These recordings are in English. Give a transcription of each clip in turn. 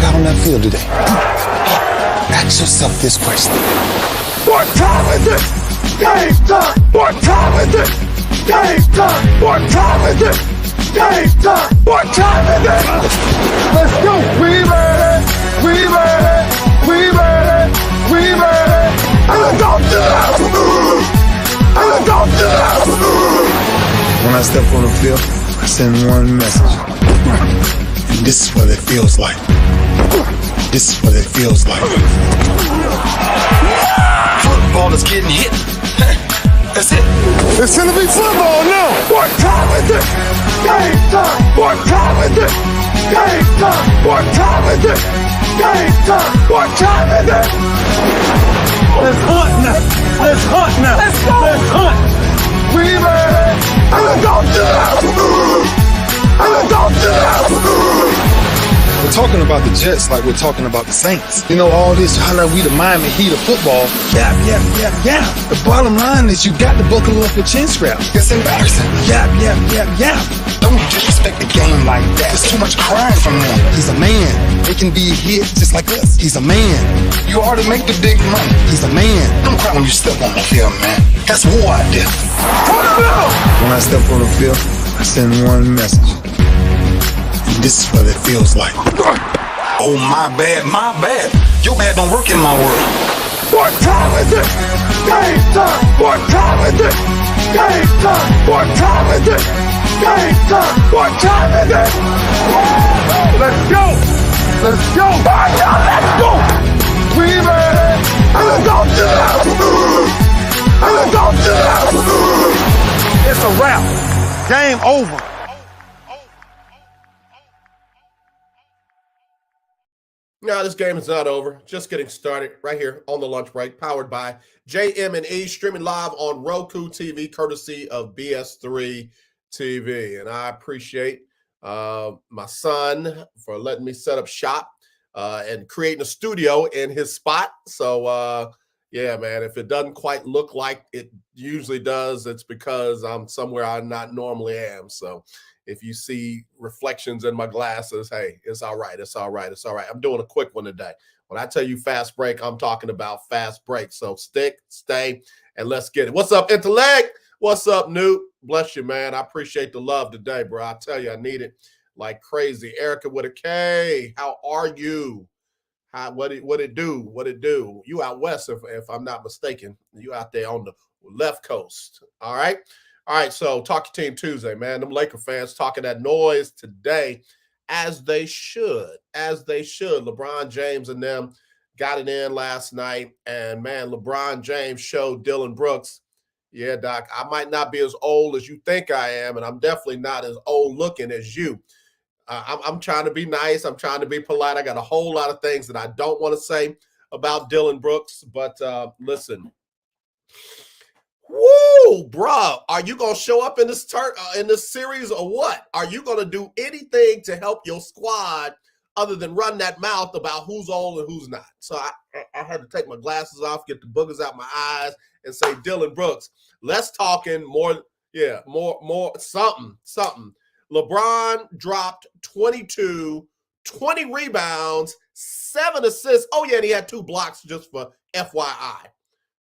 out on that field today, ask yourself this question. What time is it? Game time! What time is it? Game time! What time is it? Game time! What time is it? Let's go! We ready! We ready! We ready! We ready! And let's go to the house! And let's go to the house! When I step on the field, I send one message. And this is what it feels like. This is what it feels like. Football is getting hit. That's it. It's gonna be football now! What time is it? Game time! What time is it? Game time! What time is it? Game time! What time is it? Let's hunt now! Let's hunt now! Let's go! Let's hunt! We ready! And let's go to the house! And let's go to the house! We're talking about the Jets like we're talking about the Saints. You know, all this, how like we the Miami Heat of football. Yap. The bottom line is you got to buckle up your chin strap. It's embarrassing. Yap. Don't disrespect the game like that. There's too much crying from them. He's a man. They can be hit just like us. He's a man. You ought to make the big money. He's a man. Don't cry when you step on the field, man. That's war out there. When I step on the field, I send one message. This is what it feels like. Oh, my bad. Your bad don't work in my world. What time is it? Game time! What time is it? Game time! What time is it? Game time! What time is it? Let's go! Let's go! Let's go! We ready! And let's go to the house! And let's go to the house! It's a wrap. Game over. No, this game is not over. Just getting started right here on the lunch break, powered by JM&E, streaming live on ROKU TV, courtesy of BS3 TV. And I appreciate my son for letting me set up shop and creating a studio in his spot. So, yeah, man, if it doesn't quite look like it usually does, it's because I'm somewhere I not normally am. So if you see reflections in my glasses, hey, it's all right. It's all right. It's all right. I'm doing a quick one today. When I tell you fast break, I'm talking about fast break. So stay, and let's get it. What's up, Intellect? What's up, Newt? Bless you, man. I appreciate the love today, bro. I tell you, I need it like crazy. Erica with a K, how are you? What it do? You out west, if I'm not mistaken. You out there on the left coast. All right. All right, so Talk Your Team Tuesday, man. Them Laker fans talking that noise today, as they should. LeBron James and them got it in last night, and, man, LeBron James showed Dylan Brooks, yeah, Doc, I might not be as old as you think I am, and I'm definitely not as old looking as you. I'm trying to be nice. I'm trying to be polite. I got a whole lot of things that I don't want to say about Dylan Brooks, but listen. Woo, bro! Are you gonna show up in this series or what? Are you gonna do anything to help your squad other than run that mouth about who's old and who's not? So I had to take my glasses off, get the boogers out my eyes, and say, Dylan Brooks, let's talking more. Yeah, more something. LeBron dropped 22, 20 rebounds, 7 assists. Oh yeah, and he had 2 blocks just for FYI.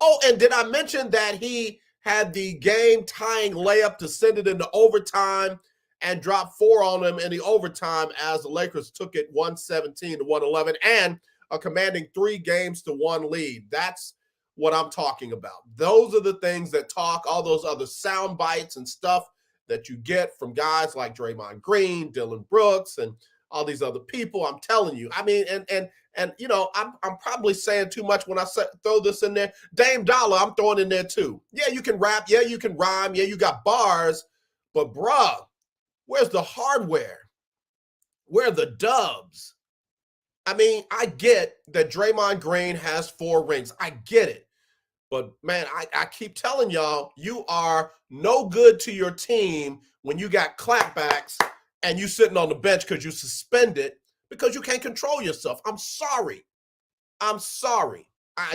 Oh, and did I mention that he had the game-tying layup to send it into overtime and dropped 4 on them in the overtime as the Lakers took it 117-111 and a commanding 3-1 lead. That's what I'm talking about. Those are the things that talk, all those other sound bites and stuff that you get from guys like Draymond Green, Dylan Brooks, and all these other people. I'm telling you. I mean, and you know, I'm probably saying too much when I throw this in there. Dame Dollar, I'm throwing in there too. Yeah, you can rap. Yeah, you can rhyme. Yeah, you got bars. But, bruh, where's the hardware? Where are the dubs? I mean, I get that Draymond Green has 4 rings. I get it. But, man, I keep telling y'all, you are no good to your team when you got clapbacks and you sitting on the bench because you suspended because you can't control yourself. I'm sorry. I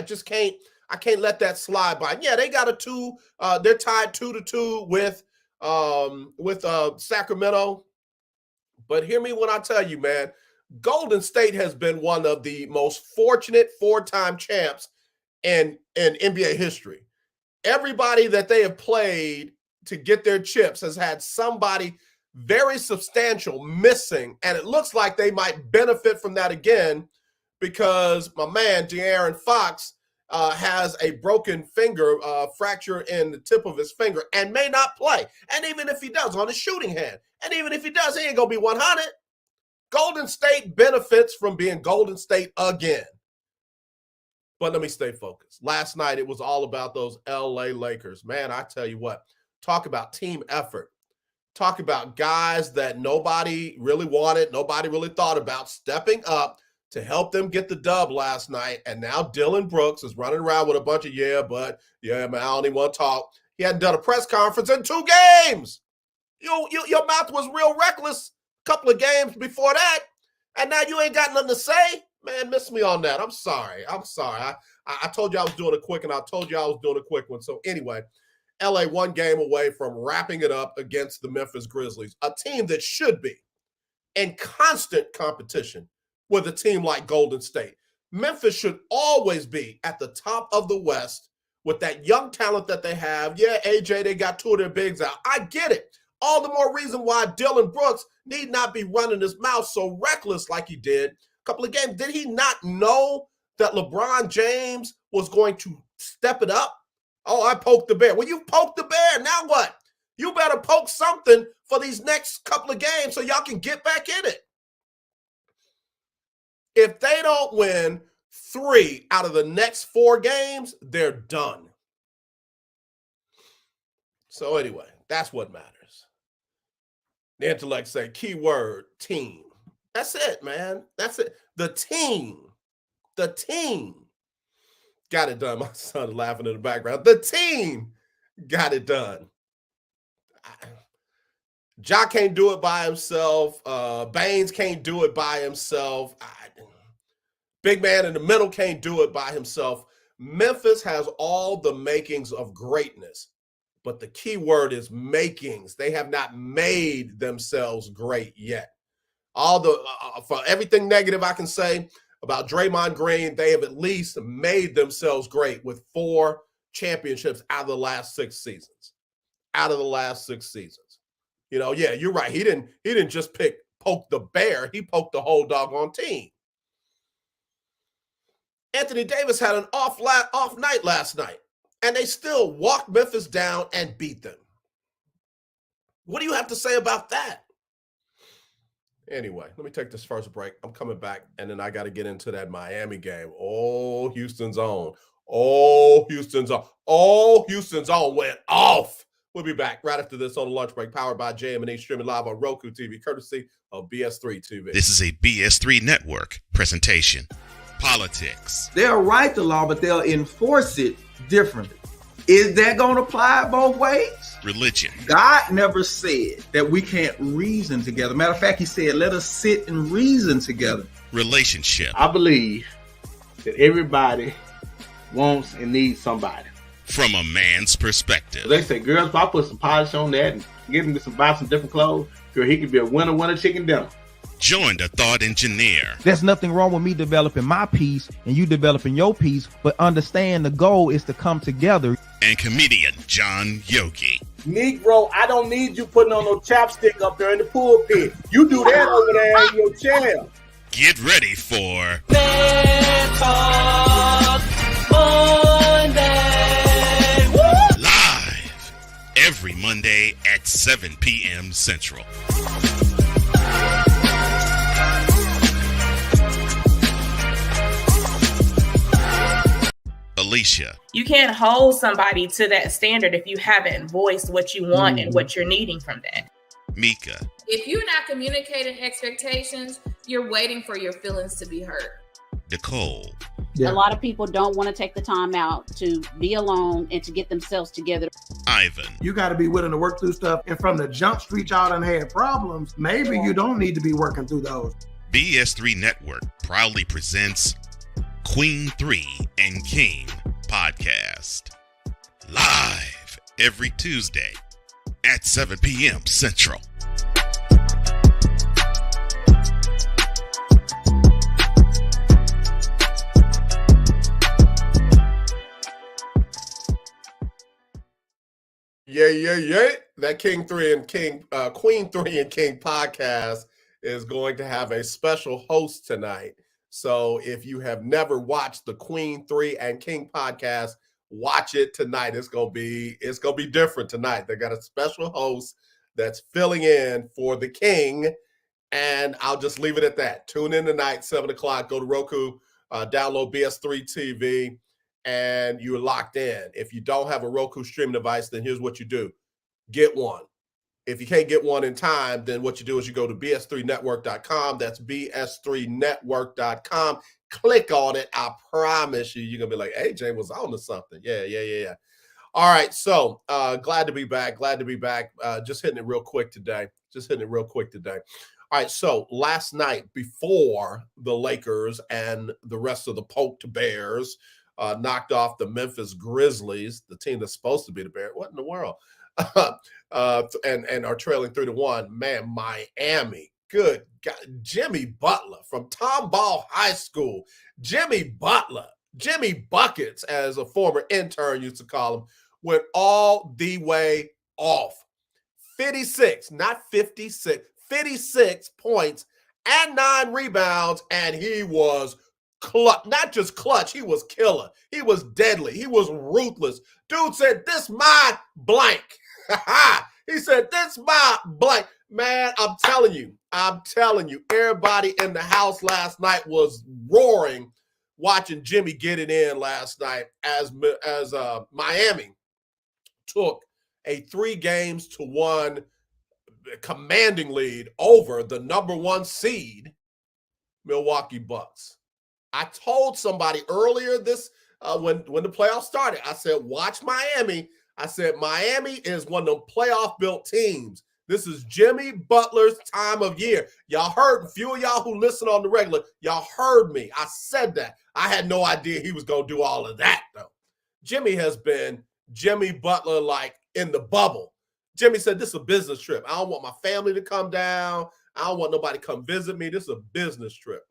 just can't. I can't let that slide by. Yeah, they got a 2. They're tied 2-2 with Sacramento. But hear me when I tell you, man, Golden State has been one of the most fortunate 4-time champs in NBA history. Everybody that they have played to get their chips has had somebody very substantial missing, and it looks like they might benefit from that again because my man De'Aaron Fox has a broken finger, fracture in the tip of his finger, and may not play. And even if he does, on his shooting hand, and even if he does, he ain't gonna be 100. Golden State benefits from being Golden State again. But let me stay focused. Last night, it was all about those LA Lakers. Man, I tell you what, talk about team effort. Talk about guys that nobody really wanted, nobody really thought about stepping up to help them get the dub last night. And now Dylan Brooks is running around with a bunch of, man, I don't even want to talk. He hadn't done a press conference in 2 games. Your mouth was real reckless a couple of games before that. And now you ain't got nothing to say. Man, miss me on that. I'm sorry. I told you I was doing a quick, and I told you I was doing a quick one. So anyway, LA 1 game away from wrapping it up against the Memphis Grizzlies, a team that should be in constant competition with a team like Golden State. Memphis should always be at the top of the West with that young talent that they have. Yeah, AJ, they got 2 of their bigs out. I get it. All the more reason why Dylan Brooks need not be running his mouth so reckless like he did couple of games. Did he not know that LeBron James was going to step it up? Oh, I poked the bear. Well, you poked the bear. Now what? You better poke something for these next couple of games so y'all can get back in it. If they don't win 3 out of the next 4 games, they're done. So anyway, that's what matters. The intellect say, keyword, team. That's it, man. That's it. The team got it done. My son is laughing in the background. The team got it done. Ja can't do it by himself. Baines can't do it by himself. Big man in the middle can't do it by himself. Memphis has all the makings of greatness, but the key word is makings. They have not made themselves great yet. For everything negative I can say about Draymond Green, they have at least made themselves great with 4 championships out of the last 6 seasons. Yeah, you're right. He didn't just poke the bear. He poked the whole doggone team. Anthony Davis had an off night last night, and they still walked Memphis down and beat them. What do you have to say about that? Anyway, let me take this first break. I'm coming back, and then I got to get into that Miami game. Oh, Houston's on. Houston's on went off. We'll be back right after this on the lunch break, powered by JM&E, streaming live on ROKU TV, courtesy of BS3 TV. This is a BS3 Network presentation. Politics. They'll write the law, but they'll enforce it differently. Is that going to apply both ways? Religion. God never said that we can't reason together. Matter of fact, he said, let us sit and reason together. Relationship. I believe that everybody wants and needs somebody. From a man's perspective. They say, girls, if I put some polish on that and get him to buy some different clothes, girl, he could be a winner chicken dinner. Join the thought engineer. There's nothing wrong with me developing my piece and you developing your piece, but understand the goal is to come together. And comedian John Yogi. Negro, I don't need you putting on no chapstick up there in the pulpit. You do that over there in your chair. Get ready for Man Talk Monday. Woo! Live every Monday at 7 p.m. Central. Alicia. You can't hold somebody to that standard if you haven't voiced what you want and what you're needing from that. Mika. If you're not communicating expectations, you're waiting for your feelings to be hurt. Nicole. Yeah. A lot of people don't want to take the time out to be alone and to get themselves together. Ivan. You got to be willing to work through stuff. And from the jump street, y'all done had problems. Maybe you don't need to be working through those. BS3 Network proudly presents Queen 3 and King podcast. Live every Tuesday at 7 p.m. Central. Yeah. That King 3 and King, Queen 3 and King podcast is going to have a special host tonight. So if you have never watched the Queen 3 and King podcast, watch it tonight. It's gonna be different tonight. They got a special host that's filling in for the King, and I'll just leave it at that. Tune in tonight, 7:00. Go to Roku, download BS3 TV, and you're locked in. If you don't have a Roku streaming device, then here's what you do: get one. If you can't get one in time, then what you do is you go to bs3network.com. That's bs3network.com. Click on it. I promise you're going to be like, AJ was on to something. Yeah. All right, so glad to be back. Just hitting it real quick today. All right, so last night before the Lakers and the rest of the poked Bears knocked off the Memphis Grizzlies, the team that's supposed to be the Bears. What in the world? And are trailing 3-1. Man, Miami, good God. Jimmy Butler from Tomball High School. Jimmy Buckets, as a former intern used to call him, went all the way off. 56, not 56, 56 points and 9 rebounds, and he was clutch. Not just clutch, he was killer. He was deadly. He was ruthless. Dude said, "This my blank." He said, "This my blank." Man, I'm telling you, everybody in the house last night was roaring watching Jimmy get it in last night as Miami took a 3-1 commanding lead over the number 1 seed, Milwaukee Bucks. I told somebody earlier this when the playoffs started, I said, watch Miami. I said, Miami is one of them playoff-built teams. This is Jimmy Butler's time of year. Y'all heard, a few of y'all who listen on the regular, y'all heard me. I said that. I had no idea he was going to do all of that, though. Jimmy has been Jimmy Butler like in the bubble. Jimmy said, this is a business trip. I don't want my family to come down. I don't want nobody to come visit me. This is a business trip.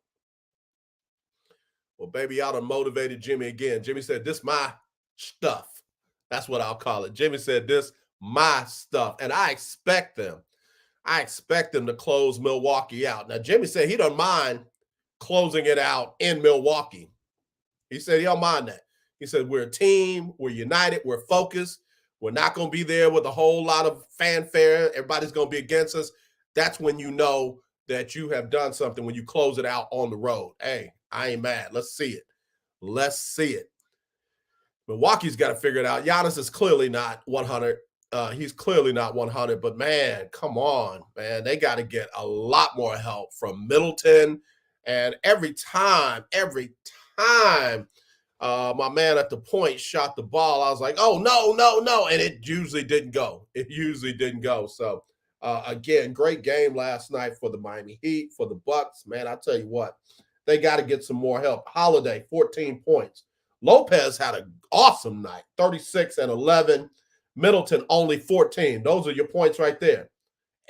Well, baby, y'all done motivated Jimmy again. Jimmy said, this my stuff. That's what I'll call it. Jimmy said, this my stuff. And I expect them to close Milwaukee out. Now, Jimmy said he don't mind closing it out in Milwaukee. He said he don't mind that. He said, we're a team. We're united. We're focused. We're not going to be there with a whole lot of fanfare. Everybody's going to be against us. That's when you know that you have done something, when you close it out on the road. Hey, I ain't mad. Let's see it. Milwaukee's got to figure it out. Giannis is clearly not 100. He's clearly not 100, but man, come on, man. They got to get a lot more help from Middleton. And every time my man at the point shot the ball, I was like, oh, no. And it usually didn't go. So, again, great game last night for the Miami Heat, for the Bucks. Man, I tell you what, they got to get some more help. Holiday, 14 points. Lopez had an awesome night, 36 and 11. Middleton, only 14. Those are your points right there.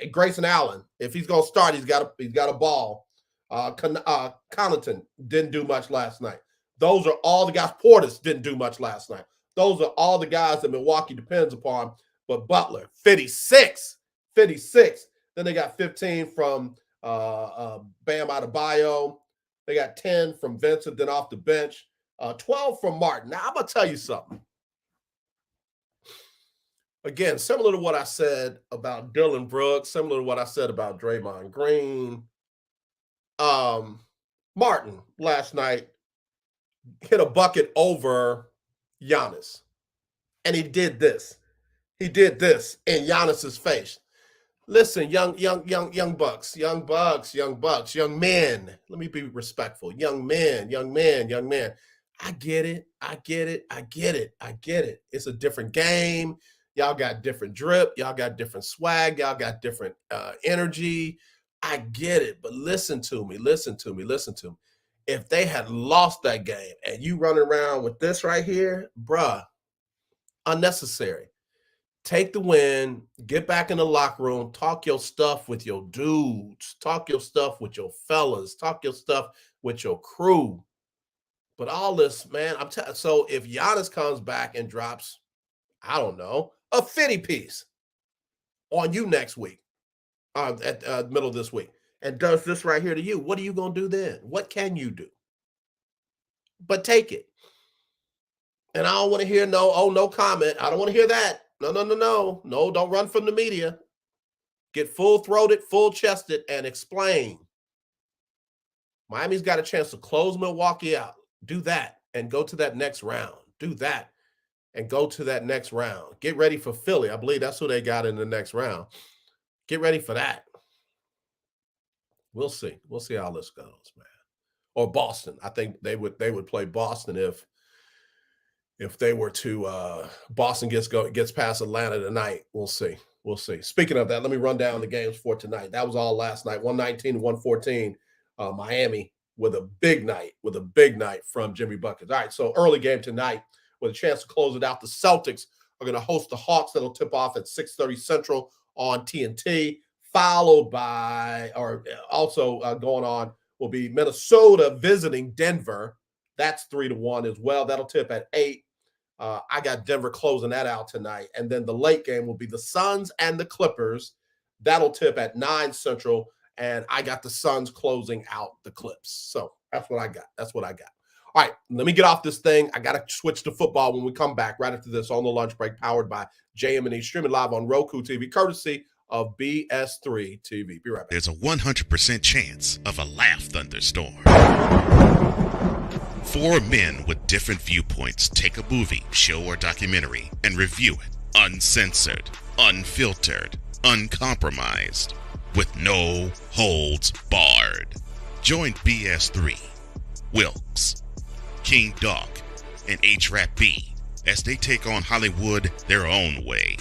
And Grayson Allen, if he's going to start, he's got a ball. Connaughton didn't do much last night. Those are all the guys. Portis didn't do much last night. Those are all the guys that Milwaukee depends upon. But Butler, 56. Then they got 15 from Bam Adebayo. They got 10 from Vincent, then off the bench. 12 from Martin. Now, I'm going to tell you something. Again, similar to what I said about Dylan Brooks, similar to what I said about Draymond Green. Martin last night hit a bucket over Giannis. And he did this. He did this in Giannis's face. Listen, young bucks, young men. Let me be respectful. Young men. I get it. It's a different game. Y'all got different drip. Y'all got different swag. Y'all got different energy. I get it. But listen to me. If they had lost that game and you running around with this right here, bruh, unnecessary. Take the win, get back in the locker room, talk your stuff with your dudes, talk your stuff with your fellas, talk your stuff with your crew. But all this, man, so if Giannis comes back and drops, I don't know, a 50 piece on you next week, at middle of this week, and does this right here to you, what are you going to do then? What can you do? But take it. And I don't want to hear no comment. I don't want to hear that. No, don't run from the media. Get full-throated, full-chested, and explain. Miami's got a chance to close Milwaukee out. Do that and go to that next round. Do that and go to that next round. Get ready for Philly. I believe that's who they got in the next round. Get ready for that. We'll see. We'll see how this goes, man. Or Boston. I think they would play Boston if they were to Boston gets past Atlanta tonight. We'll see. We'll see. Speaking of that, let me run down the games for tonight. That was all last night. 119-114. Miami with a big night from Jimmy Buckets. All right, so early game tonight with a chance to close it out. The Celtics are going to host the Hawks. That'll tip off at 6:30 Central on TNT, followed by, or also going on, will be Minnesota visiting Denver. That's 3-1 as well. That'll tip at 8. I got Denver closing that out tonight. And then the late game will be the Suns and the Clippers. That'll tip at 9 Central. And I got the Suns closing out the Clips. So that's what I got. All right, let me get off this thing. I got to switch to football when we come back right after this on the lunch break, powered by JM&E, streaming live on ROKU TV, courtesy of BS3 TV. Be right back. There's a 100% chance of a laugh thunderstorm. 4 men with different viewpoints take a movie, show, or documentary and review it uncensored, unfiltered, uncompromised, with no holds barred. Join BS3, Wilkes, King Doc, and H-Rap B as they take on Hollywood their own way.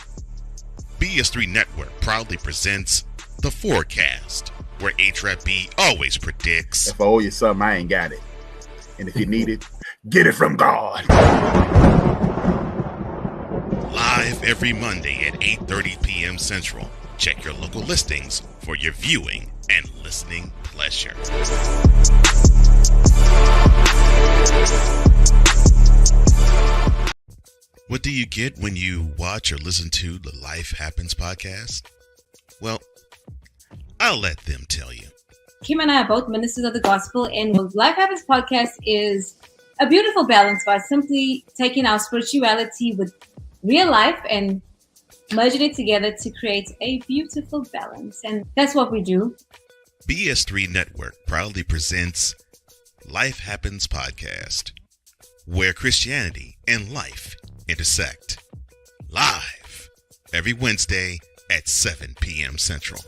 BS3 Network proudly presents The Forecast, where H-Rap B always predicts, if I owe you something, I ain't got it. And if you need it, get it from God. live every Monday at 8:30 p.m. Central. Check your local listings for your viewing and listening pleasure. What do you get when you watch or listen to the Life Happens podcast? Well, I'll let them tell you. Kim and I are both ministers of the gospel, and the Life Happens podcast is a beautiful balance by simply taking our spirituality with real life and merging it together to create a beautiful balance. And that's what we do. BS3 Network proudly presents Life Happens podcast, where Christianity and life intersect. Live every Wednesday at 7 p.m. Central.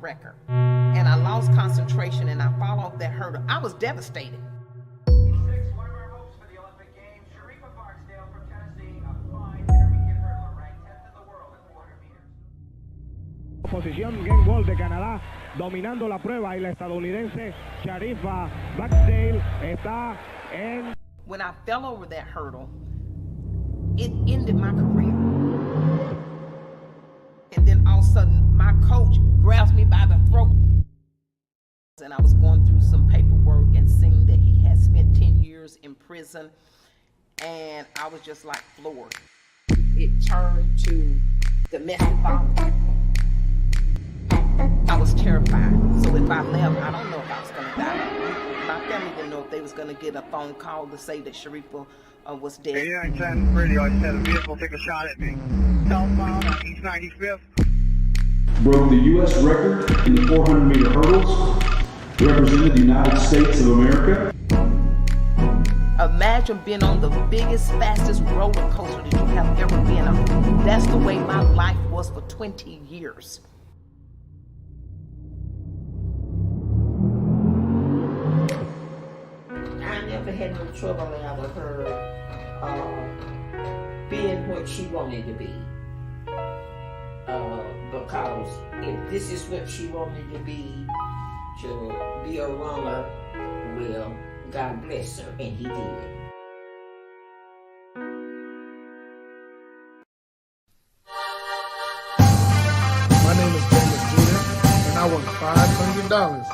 Record, and I lost concentration and I fall off that hurdle. I was devastated. Posición game ball de Canadá, dominando la prueba, y la estadounidense Sharifa Backsdale está en. When I fell over that hurdle, it ended my career. And then all of a sudden, my coach grabs me by the throat. And I was going through some paperwork and seeing that he had spent 10 years in prison. And I was just like floored. It turned to domestic violence. I was terrified. So if I left, I don't know if I was going to die. My family didn't know if they was going to get a phone call to say that Sharifa was dead. 8910 radio, I said a vehicle took a shot at me. Southbound on East 95th. Broke the U.S. record in the 400-meter hurdles. Represented the United States of America. Imagine being on the biggest, fastest roller coaster that you have ever been on. That's the way my life was for 20 years. I never had no trouble out of her being what she wanted to be. Because if this is what she wanted to be a runner, well, God bless her, and he did. I won $500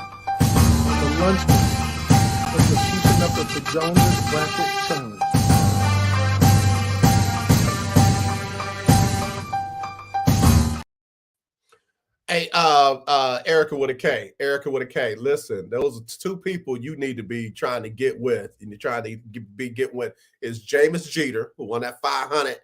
for lunch money for keeping up with the Jonas Bracket Challenge. Hey, Erica with a K. Erica with a K. Listen, those are two people you need to be trying to get with, and you're trying to get with is Jameis Jeter, who won that 500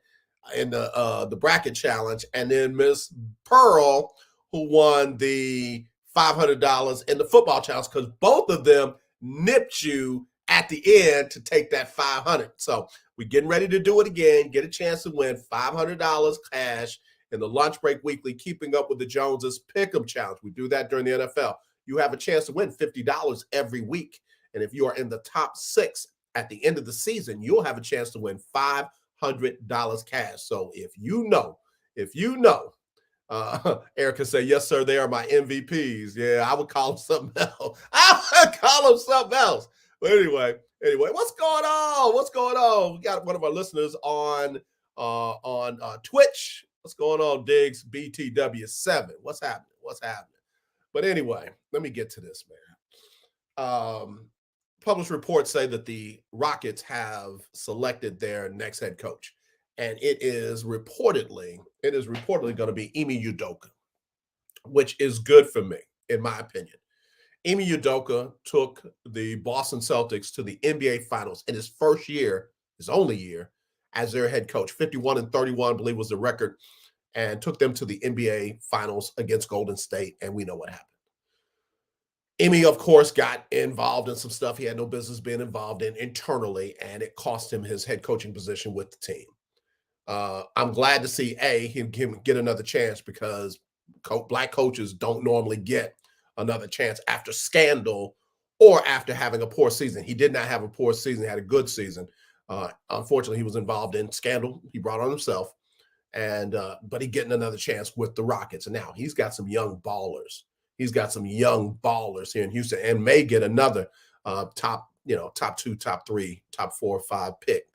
in the bracket challenge, and then Miss Pearl, who won the $500 in the football challenge, because both of them nipped you at the end to take that 500. So we're getting ready to do it again. Get a chance to win $500 cash in the Lunch Break Weekly Keeping Up with the Joneses Pick'em Challenge. We do that during the NFL. You have a chance to win $50 every week. And if you are in the top 6 at the end of the season, you'll have a chance to win $500 cash. So if you know, Erica said, yes, sir, they are my MVPs. Yeah, I would call them something else. I would call them something else. But anyway, what's going on? What's going on? We got one of our listeners on Twitch. What's going on, Diggs BTW7? What's happening? But anyway, let me get to this, man. Published reports say that the Rockets have selected their next head coach, and it is reportedly going to be Ime Udoka, which is good for me, in my opinion. Ime Udoka took the Boston Celtics to the NBA Finals in his first year, his only year, as their head coach. 51-31, I believe, was the record, and took them to the NBA Finals against Golden State, and we know what happened. Ime, of course, got involved in some stuff he had no business being involved in internally, and it cost him his head coaching position with the team. I'm glad to see, him get another chance, because black coaches don't normally get another chance after scandal or after having a poor season. He did not have a poor season. He had a good season. Unfortunately, he was involved in scandal he brought on himself, but he getting another chance with the Rockets. And now he's got some young ballers. He's got some young ballers here in Houston, and may get another top 2, top 3, top 4 or 5 pick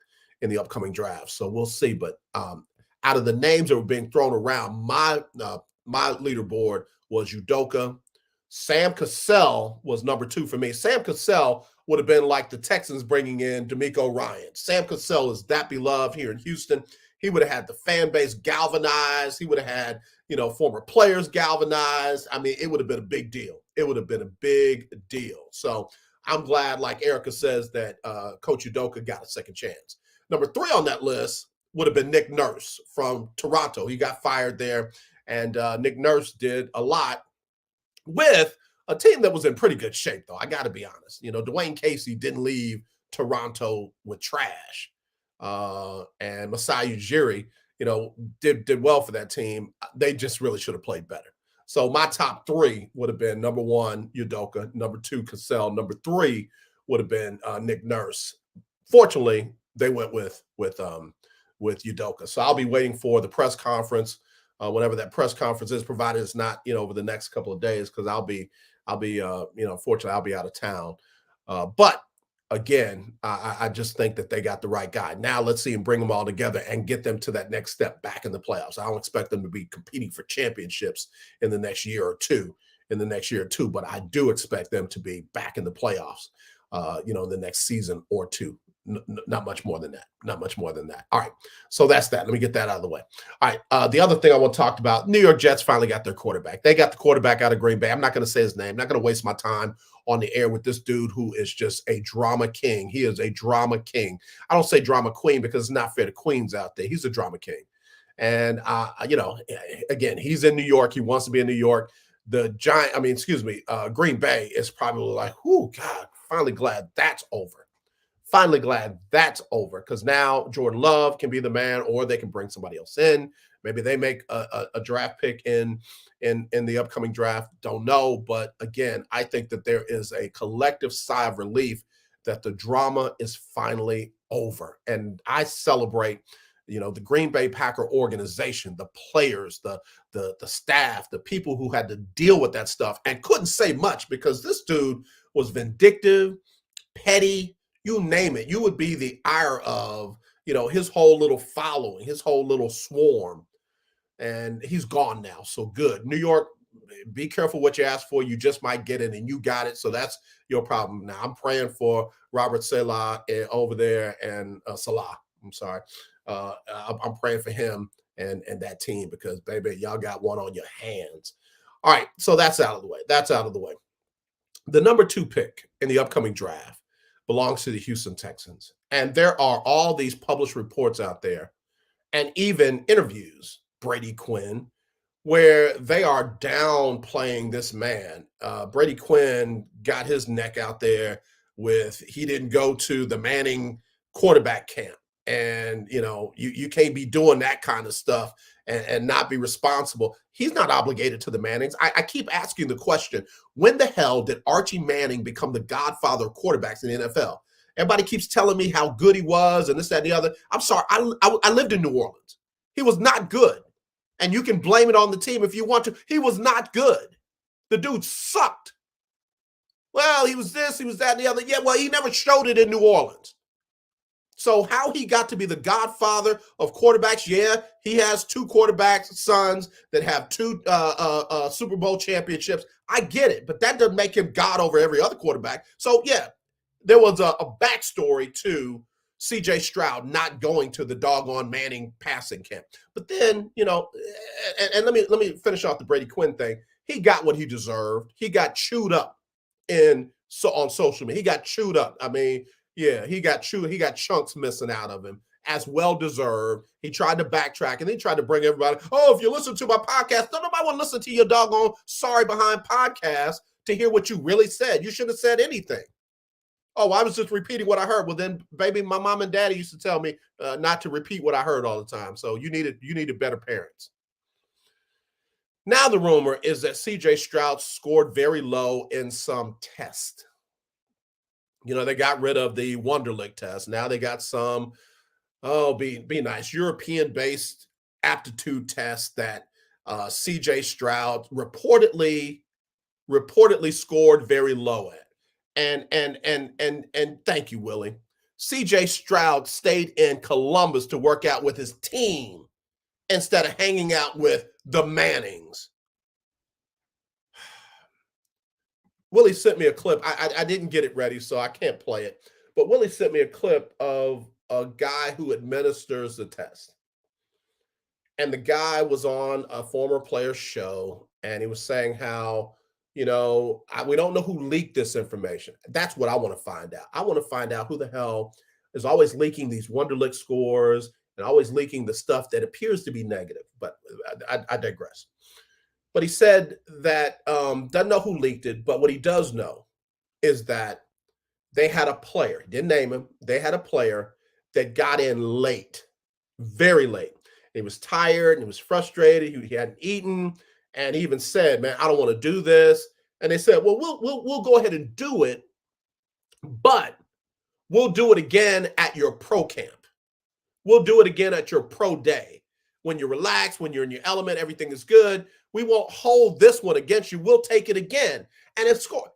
in the upcoming draft. So we'll see. But out of the names that were being thrown around, my leaderboard was Udoka. Sam Cassell was number 2 for me. Sam Cassell would have been like the Texans bringing in D'Amico Ryan. Sam Cassell is that beloved here in Houston. He would have had the fan base galvanized. He would have had, former players galvanized. I mean, it would have been a big deal. It would have been a big deal. So I'm glad, like Erica says, that Coach Udoka got a second chance. Number 3 on that list would have been Nick Nurse from Toronto. He got fired there, and Nick Nurse did a lot with a team that was in pretty good shape, though. I got to be honest. Dwayne Casey didn't leave Toronto with trash. And Masai Ujiri, did well for that team. They just really should have played better. So my top 3 would have been number 1, Udoka, number 2, Cassell, number 3 would have been Nick Nurse. Fortunately, they went with Udoka. So I'll be waiting for the press conference, whenever that press conference is, provided it's not, over the next couple of days, because I'll be, fortunately, I'll be out of town. But again, I just think that they got the right guy. Now let's see him bring them all together and get them to that next step back in the playoffs. I don't expect them to be competing for championships in the next year or two, but I do expect them to be back in the playoffs, the next season or two. Not much more than that. All right. So that's that. Let me get that out of the way. All right. The other thing I want to talk about, New York Jets finally got their quarterback. They got the quarterback out of Green Bay. I'm not going to say his name. I'm not going to waste my time on the air with this dude who is just a drama king. He is a drama king. I don't say drama queen because it's not fair to queens out there. He's a drama king. And, again, he's in New York. He wants to be in New York. Green Bay is probably like, oh, God, finally glad that's over. Because now Jordan Love can be the man, or they can bring somebody else in. Maybe they make a draft pick in the upcoming draft. Don't know. But again, I think that there is a collective sigh of relief that the drama is finally over. And I celebrate, the Green Bay Packer organization, the players, the staff, the people who had to deal with that stuff and couldn't say much, because this dude was vindictive, petty, you name it. You would be the ire of, his whole little following, his whole little swarm. And he's gone now. So good. New York be careful what you ask for. You just might get it, and you got it. So that's your problem. Now I'm praying for Robert Salah over there and Salah. I'm sorry. I'm praying for him and that team because, baby, y'all got one on your hands. All right, so that's out of the way. That's out of the way. The number 2 pick in the upcoming draft belongs to the Houston Texans. And there are all these published reports out there and even interviews, Brady Quinn, where they are downplaying this man. Brady Quinn got his neck out there with he didn't go to the Manning quarterback camp. And, you can't be doing that kind of stuff and not be responsible. He's not obligated to the Mannings. I keep asking the question, when the hell did Archie Manning become the godfather of quarterbacks in the NFL? Everybody keeps telling me how good he was and this, that, and the other. I'm sorry. I lived in New Orleans. He was not good. And you can blame it on the team if you want to. He was not good. The dude sucked. Well, he was this, he was that, and the other. Yeah, well, he never showed it in New Orleans. So how he got to be the godfather of quarterbacks, yeah, he has 2 quarterbacks, sons that have 2 Super Bowl championships. I get it, but that doesn't make him God over every other quarterback. So, yeah, there was a backstory to C.J. Stroud not going to the doggone Manning passing camp. But then, and let me finish off the Brady Quinn thing. He got what he deserved. He got chewed up on social media. He got chewed up. I mean, yeah, he got chewed. He got chunks missing out of him, as well deserved. He tried to backtrack, and he tried to bring everybody, if you listen to my podcast, nobody want to listen to your doggone sorry behind podcast to hear what you really said. You shouldn't have said anything. Oh, I was just repeating what I heard. Well, then, baby, my mom and daddy used to tell me not to repeat what I heard all the time. So you needed better parents. Now the rumor is that C.J. Stroud scored very low in some test. They got rid of the Wonderlic test. Now they got some, be nice, European-based aptitude test that C.J. Stroud reportedly scored very low at. And thank you, Willie. C.J. Stroud stayed in Columbus to work out with his team instead of hanging out with the Mannings. Willie sent me a clip. I didn't get it ready, so I can't play it. But Willie sent me a clip of a guy who administers the test. And the guy was on a former player's show, and he was saying how, we don't know who leaked this information. That's what I want to find out. I want to find out who the hell is always leaking these Wonderlic scores and always leaking the stuff that appears to be negative. But I digress. But he said that doesn't know who leaked it, but what he does know is that they had a player, he didn't name him, they had a player that got in late, very late. He was tired and he was frustrated, he hadn't eaten, and he even said, man, I don't want to do this. And they said, well, we'll go ahead and do it, but we'll do it again at your pro camp. We'll do it again at your pro day. When you're relaxed, when you're in your element, everything is good. We won't hold this one against you. We'll take it again. And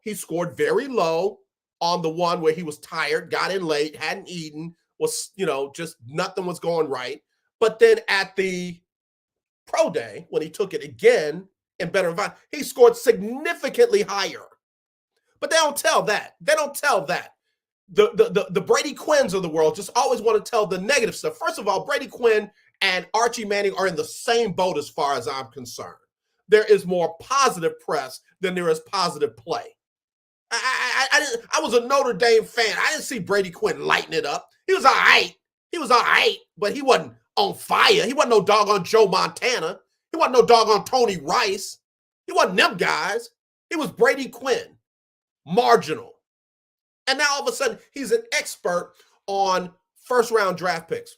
he scored very low on the one where he was tired, got in late, hadn't eaten, was, just nothing was going right. But then at the pro day, when he took it again in better environment, he scored significantly higher. But they don't tell that. They don't tell that. The Brady Quinns of the world just always want to tell the negative stuff. First of all, Brady Quinn and Archie Manning are in the same boat as far as I'm concerned. There is more positive press than there is positive play. I was a Notre Dame fan. I didn't see Brady Quinn lighting it up. He was all right. But he wasn't on fire. He wasn't no doggone Joe Montana. He wasn't no doggone Tony Rice. He wasn't them guys. He was Brady Quinn, marginal. And now all of a sudden, he's an expert on first-round draft picks.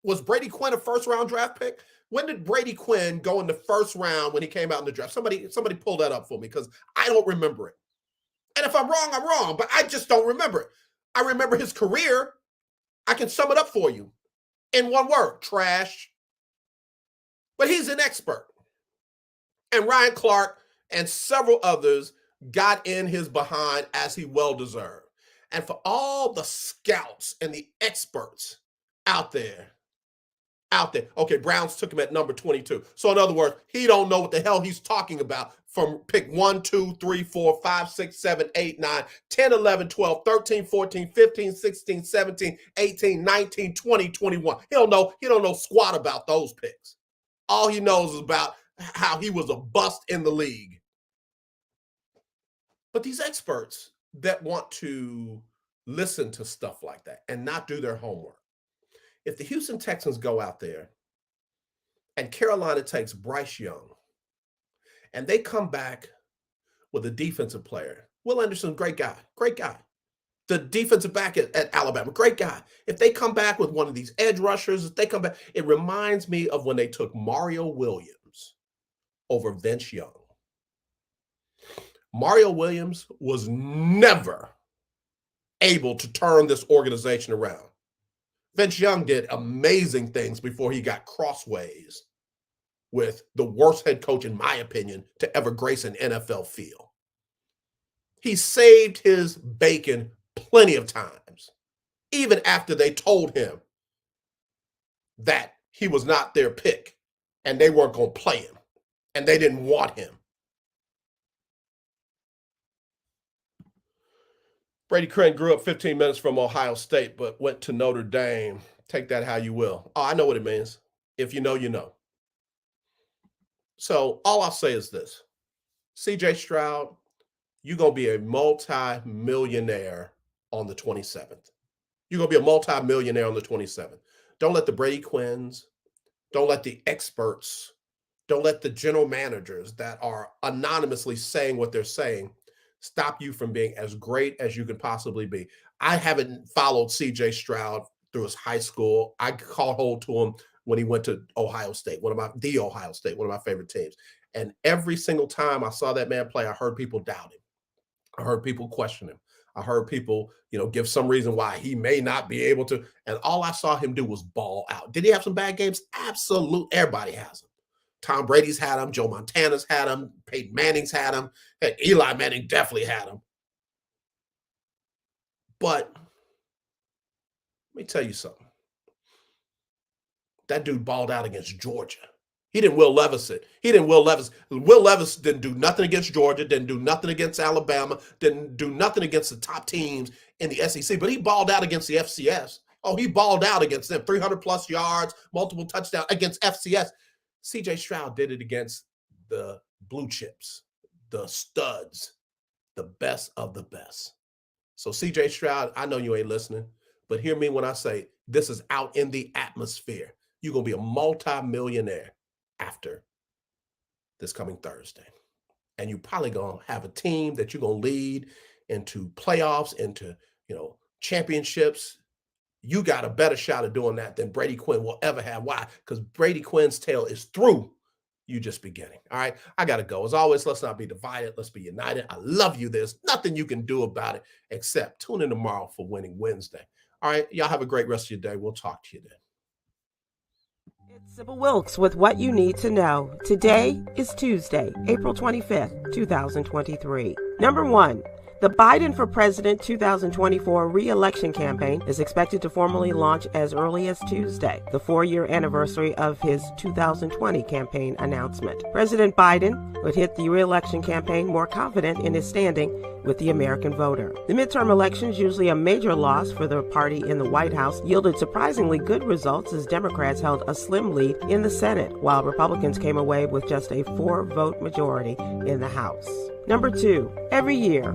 Was Brady Quinn a first-round draft pick? When did Brady Quinn go in the first round when he came out in the draft? Somebody pull that up for me because I don't remember it. And if I'm wrong, I'm wrong, but I just don't remember it. I remember his career. I can sum it up for you in one word: trash. But he's an expert. And Ryan Clark and several others got in his behind as he well deserved. And for all the scouts and the experts out there, out there. Okay, Browns took him at number 22. So in other words, he don't know what the hell he's talking about from pick 1, 2, 3, 4, 5, 6, 7, 8, 9, 10, 11, 12, 13, 14, 15, 16, 17, 18, 19, 20, 21. He don't know squat about those picks. All he knows is about how he was a bust in the league. But these experts that want to listen to stuff like that and not do their homework. If the Houston Texans go out there and Carolina takes Bryce Young and they come back with a defensive player, Will Anderson, great guy. The defensive back at Alabama, great guy. If they come back with one of these edge rushers, if they come back, it reminds me of when they took Mario Williams over Vince Young. Mario Williams was never able to turn this organization around. Vince Young did amazing things before he got crossways with the worst head coach, in my opinion, to ever grace an NFL field. He saved his bacon plenty of times, even after they told him that he was not their pick and they weren't going to play him and they didn't want him. Brady Quinn grew up 15 minutes from Ohio State, but went to Notre Dame. Take that how you will. Oh, I know what it means. If you know, you know. So all I'll say is this. CJ Stroud, you're going to be a multi-millionaire on the 27th. You're going to be a multi-millionaire on the 27th. Don't let the Brady Quinns, don't let the experts, don't let the general managers that are anonymously saying what they're saying stop you from being as great as you can possibly be. I haven't followed CJ Stroud through his high school. I caught hold to him when he went to Ohio State, one of my favorite teams. And every single time I saw that man play, I heard people doubt him. I heard people question him. I heard people, give some reason why he may not be able to. And all I saw him do was ball out. Did he have some bad games? Absolutely. Everybody has them. Tom Brady's had him. Joe Montana's had him. Peyton Manning's had him. Heck, Eli Manning definitely had him. But let me tell you something. That dude balled out against Georgia. He didn't Will Levis it. Will Levis didn't do nothing against Georgia, didn't do nothing against Alabama, didn't do nothing against the top teams in the SEC, but he balled out against the FCS. Oh, he balled out against them. 300-plus yards, multiple touchdowns against FCS. CJ Stroud did it against the blue chips, the studs, the best of the best. So CJ Stroud, I know you ain't listening, but hear me when I say this is out in the atmosphere. You're going to be a multi-millionaire after this coming Thursday. And you're probably going to have a team that you're going to lead into playoffs, into, championships. You got a better shot of doing that than Brady Quinn will ever have. Why? Because Brady Quinn's tale is through. You just beginning. All right. I got to go. As always, let's not be divided. Let's be united. I love you. There's nothing you can do about it except tune in tomorrow for Winning Wednesday. All right. Y'all have a great rest of your day. We'll talk to you then. It's Sybil Wilkes with what you need to know. Today is Tuesday, April 25th, 2023. Number 1. The Biden for President 2024 re-election campaign is expected to formally launch as early as Tuesday, the 4-year anniversary of his 2020 campaign announcement. President Biden would hit the re-election campaign more confident in his standing with the American voter. The midterm elections, usually a major loss for the party in the White House, yielded surprisingly good results as Democrats held a slim lead in the Senate, while Republicans came away with just a 4-vote majority in the House. Number 2, every year,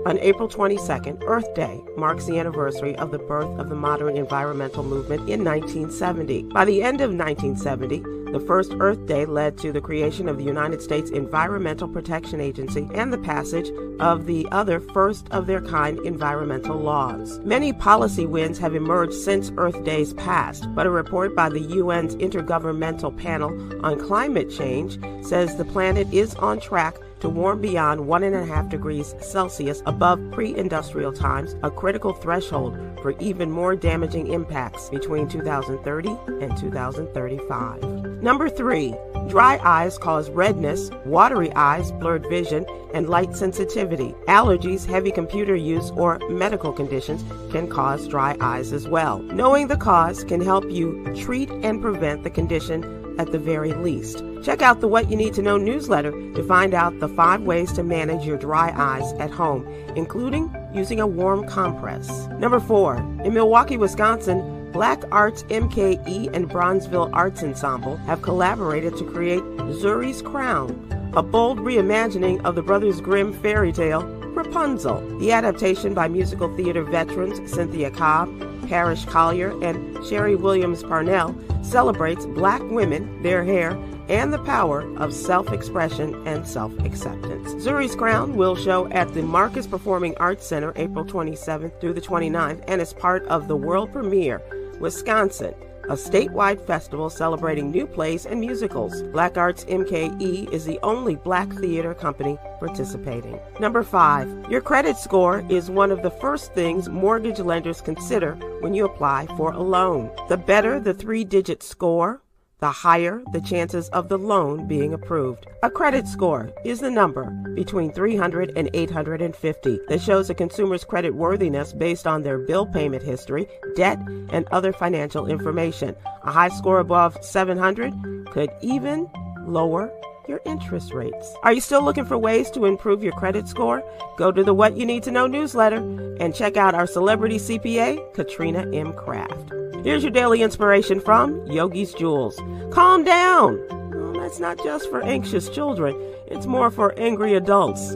on April 22nd, Earth Day marks the anniversary of the birth of the modern environmental movement in 1970. By the end of 1970, the first Earth Day led to the creation of the United States Environmental Protection Agency and the passage of the other first-of-their-kind environmental laws. Many policy wins have emerged since Earth Day's past, but a report by the UN's Intergovernmental Panel on Climate Change says the planet is on track to warm beyond 1.5 degrees Celsius above pre-industrial times, a critical threshold for even more damaging impacts between 2030 and 2035. Number 3, dry eyes cause redness, watery eyes, blurred vision, and light sensitivity. Allergies, heavy computer use, or medical conditions can cause dry eyes as well. Knowing the cause can help you treat and prevent the condition at the very least. Check out the What You Need to Know newsletter to find out the 5 ways to manage your dry eyes at home, including using a warm compress. Number 4, in Milwaukee, Wisconsin, Black Arts MKE and Bronzeville Arts Ensemble have collaborated to create Zuri's Crown, a bold reimagining of the Brothers Grimm fairy tale Rapunzel. The adaptation by musical theater veterans Cynthia Cobb, Parrish Collier, and Sherry Williams Parnell celebrates Black women, their hair, and the power of self-expression and self-acceptance. Zuri's Crown will show at the Marcus Performing Arts Center April 27th through the 29th and is part of the world premiere, Wisconsin, a statewide festival celebrating new plays and musicals. Black Arts MKE is the only Black theater company participating. Number 5, your credit score is one of the first things mortgage lenders consider when you apply for a loan. The better the 3-digit score, the higher the chances of the loan being approved. A credit score is the number between 300 and 850 that shows a consumer's credit worthiness based on their bill payment history, debt, and other financial information. A high score above 700 could even lower your interest rates. Are you still looking for ways to improve your credit score? Go to the What You Need to Know newsletter and check out our celebrity CPA, Katrina M. Kraft. Here's your daily inspiration from Yogi's Jewels. Calm down. Well, that's not just for anxious children. It's more for angry adults.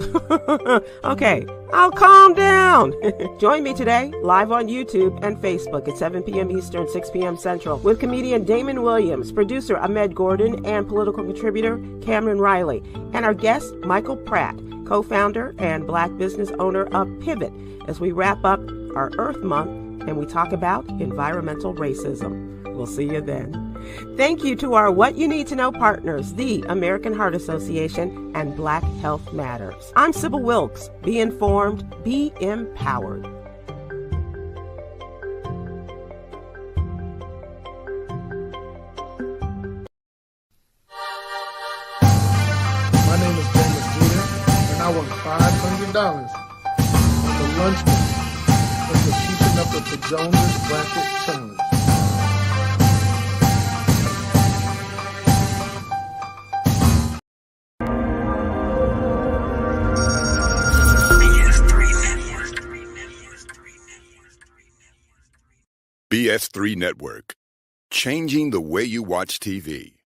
Okay, I'll calm down. Join me today live on YouTube and Facebook at 7 p.m. Eastern, 6 p.m. Central with comedian Damon Williams, producer Ahmed Gordon, and political contributor Cameron Riley, and our guest Michael Pratt, co-founder and Black business owner of Pivot, as we wrap up our Earth Month and we talk about environmental racism. We'll see you then. Thank you to our What You Need to Know partners, the American Heart Association and Black Health Matters. I'm Sybil Wilkes. Be informed, be empowered. My name is James Jr., and I want $500 for the lunchman of the Keeping Up with the Joneses Bracket Challenge. BS3 Network, changing the way you watch TV.